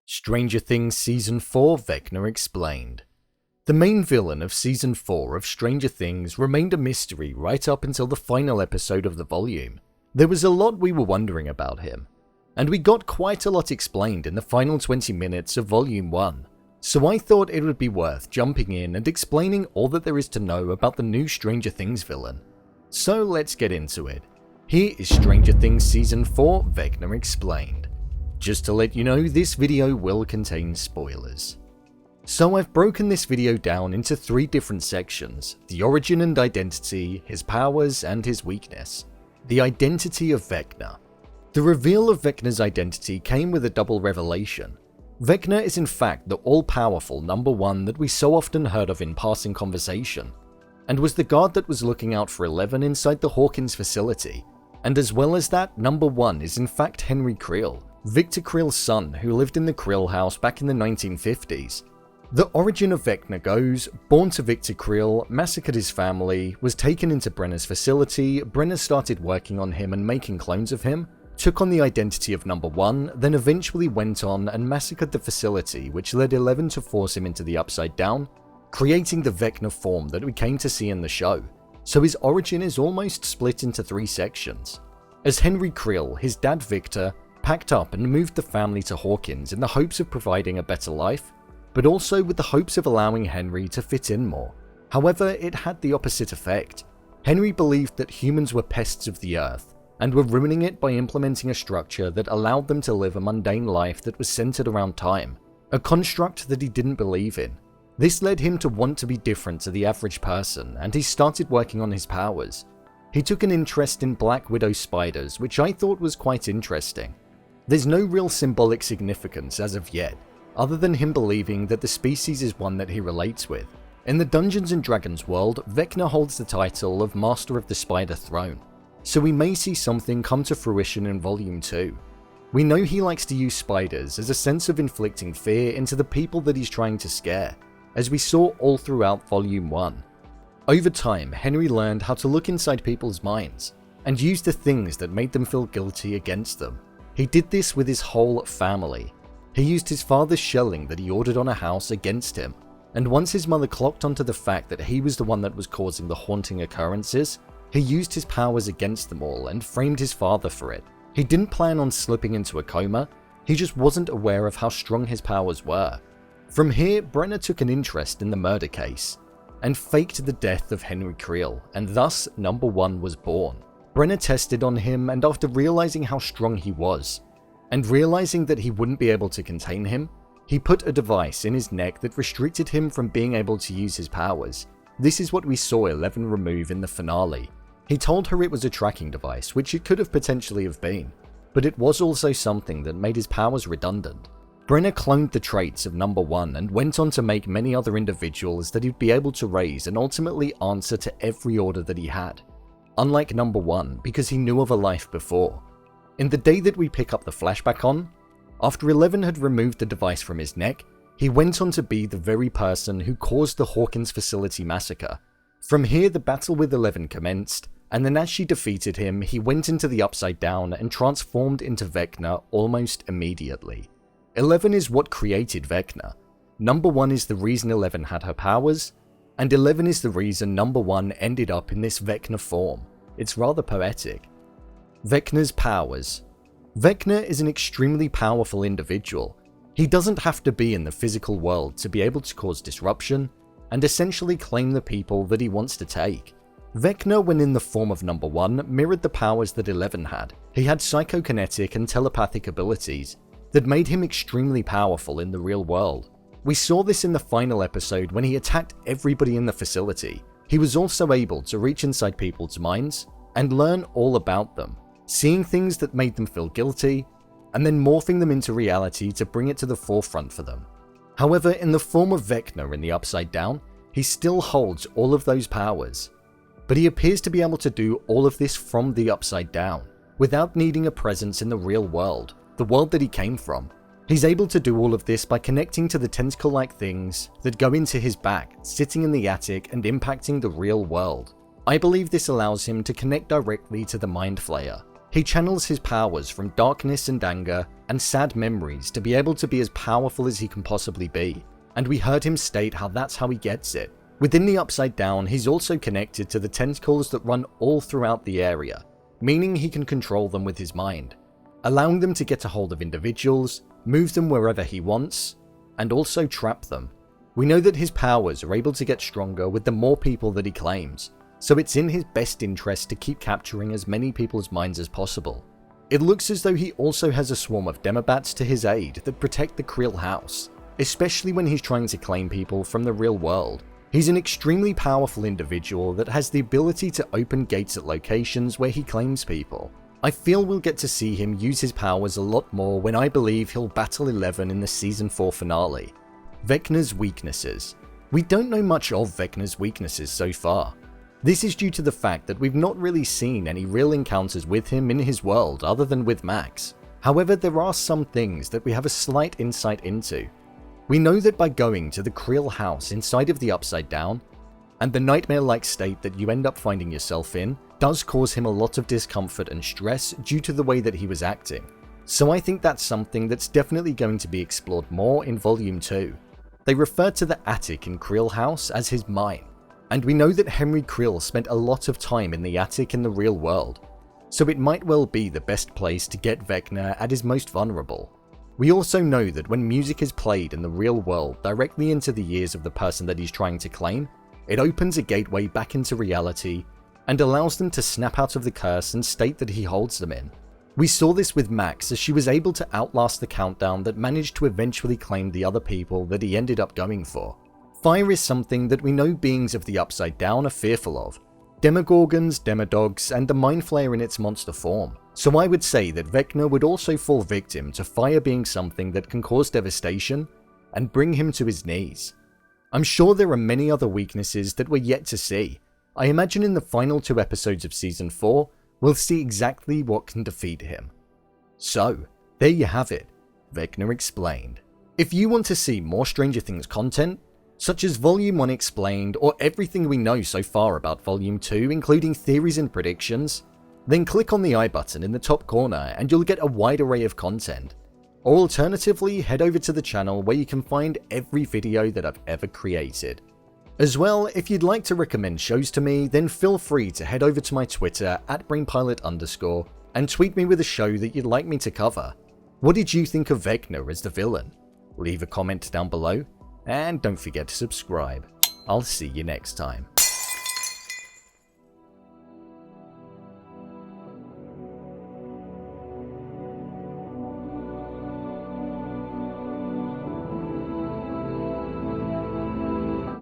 Stranger Things Season 4 Vecna Explained. The main villain of Season 4 of Stranger Things remained a mystery right up until the final episode of the volume. There was a lot we were wondering about him, and we got quite a lot explained in the final 20 minutes of Volume 1, so I thought it would be worth jumping in and explaining all that there is to know about the new Stranger Things villain. So let's get into it. Here is Stranger Things Season 4 Vecna Explained. Just to let you know, this video will contain spoilers. So I've broken this video down into 3 different sections: the origin and identity, his powers, and his weakness. The Identity of Vecna. The reveal of Vecna's identity came with a double revelation. Vecna is in fact the all-powerful number 1 that we so often heard of in passing conversation, and was the guard that was looking out for 11 inside the Hawkins facility. And as well as that, number 1 is in fact Henry Creel, Victor Creel's son, who lived in the Creel house back in the 1950s. The origin of Vecna goes: born to Victor Creel, massacred his family, was taken into Brenner's facility. Brenner started working on him and making clones of him, took on the identity of number 1, then eventually went on and massacred the facility, which led 11 to force him into the Upside Down, creating the Vecna form that we came to see in the show. So his origin is almost split into 3 sections. As Henry Creel, his dad Victor packed up and moved the family to Hawkins in the hopes of providing a better life, but also with the hopes of allowing Henry to fit in more. However, it had the opposite effect. Henry believed that humans were pests of the earth, and were ruining it by implementing a structure that allowed them to live a mundane life that was centered around time, a construct that he didn't believe in. This led him to want to be different to the average person, and he started working on his powers. He took an interest in Black Widow spiders, which I thought was quite interesting. There's no real symbolic significance as of yet, other than him believing that the species is one that he relates with. In the Dungeons & Dragons world, Vecna holds the title of Master of the Spider Throne, so we may see something come to fruition in Volume 2. We know he likes to use spiders as a sense of inflicting fear into the people that he's trying to scare, as we saw all throughout Volume 1. Over time, Henry learned how to look inside people's minds, and use the things that made them feel guilty against them. He did this with his whole family. He used his father's shelling that he ordered on a house against him, and once his mother clocked onto the fact that he was the one that was causing the haunting occurrences, he used his powers against them all and framed his father for it. He didn't plan on slipping into a coma, he just wasn't aware of how strong his powers were. From here, Brenner took an interest in the murder case, and faked the death of Henry Creel, and thus number 1 was born. Brenner tested on him, and after realizing how strong he was, and realizing that he wouldn't be able to contain him, he put a device in his neck that restricted him from being able to use his powers. This is what we saw 11 remove in the finale. He told her it was a tracking device, which it could have potentially have been, but it was also something that made his powers redundant. Brenner cloned the traits of number 1 and went on to make many other individuals that he'd be able to raise and ultimately answer to every order that he had. Unlike number 1, because he knew of a life before. In the day that we pick up the flashback on, after 11 had removed the device from his neck, he went on to be the very person who caused the Hawkins facility massacre. From here, the battle with 11 commenced, and then as she defeated him, he went into the Upside Down and transformed into Vecna almost immediately. 11 is what created Vecna. Number 1 is the reason 11 had her powers, and 11 is the reason number 1 ended up in this Vecna form. It's rather poetic. Vecna's powers. Vecna is an extremely powerful individual. He doesn't have to be in the physical world to be able to cause disruption, and essentially claim the people that he wants to take. Vecna, when in the form of number 1, mirrored the powers that 11 had. He had psychokinetic and telepathic abilities that made him extremely powerful in the real world. We saw this in the final episode when he attacked everybody in the facility. He was also able to reach inside people's minds and learn all about them, seeing things that made them feel guilty, and then morphing them into reality to bring it to the forefront for them. However, in the form of Vecna in the Upside Down, he still holds all of those powers, but he appears to be able to do all of this from the Upside Down, without needing a presence in the real world, the world that he came from. He's able to do all of this by connecting to the tentacle-like things that go into his back, sitting in the attic and impacting the real world. I believe this allows him to connect directly to the Mind Flayer. He channels his powers from darkness and anger and sad memories to be able to be as powerful as he can possibly be, and we heard him state how that's how he gets it. Within the Upside Down, he's also connected to the tentacles that run all throughout the area, meaning he can control them with his mind, allowing them to get a hold of individuals, move them wherever he wants, and also trap them. We know that his powers are able to get stronger with the more people that he claims, so it's in his best interest to keep capturing as many people's minds as possible. It looks as though he also has a swarm of demobats to his aid that protect the Creel house, especially when he's trying to claim people from the real world. He's an extremely powerful individual that has the ability to open gates at locations where he claims people. I feel we'll get to see him use his powers a lot more when I believe he'll battle 11 in the Season 4 finale. Vecna's weaknesses. We don't know much of Vecna's weaknesses so far. This is due to the fact that we've not really seen any real encounters with him in his world other than with Max. However, there are some things that we have a slight insight into. We know that by going to the Creel house inside of the Upside Down, and the nightmare-like state that you end up finding yourself in does cause him a lot of discomfort and stress due to the way that he was acting. So I think that's something that's definitely going to be explored more in Volume 2. They refer to the attic in Creel house as his mine, and we know that Henry Creel spent a lot of time in the attic in the real world, so it might well be the best place to get Vecna at his most vulnerable. We also know that when music is played in the real world directly into the ears of the person that he's trying to claim, it opens a gateway back into reality and allows them to snap out of the curse and state that he holds them in. We saw this with Max as she was able to outlast the countdown that managed to eventually claim the other people that he ended up going for. Fire is something that we know beings of the Upside Down are fearful of. Demogorgons, Demodogs, and the Mind Flayer in its monster form. So I would say that Vecna would also fall victim to fire being something that can cause devastation and bring him to his knees. I'm sure there are many other weaknesses that we're yet to see. I imagine in the final 2 episodes of Season 4, we'll see exactly what can defeat him. So, there you have it, Vecna explained. If you want to see more Stranger Things content, such as Volume 1 explained or everything we know so far about Volume 2 including theories and predictions, then click on the I button in the top corner and you'll get a wide array of content. Or alternatively, head over to the channel where you can find every video that I've ever created. As well, if you'd like to recommend shows to me, then feel free to head over to my Twitter @brainpilot_ and tweet me with a show that you'd like me to cover. What did you think of Vecna as the villain? Leave a comment down below, and don't forget to subscribe. I'll see you next time.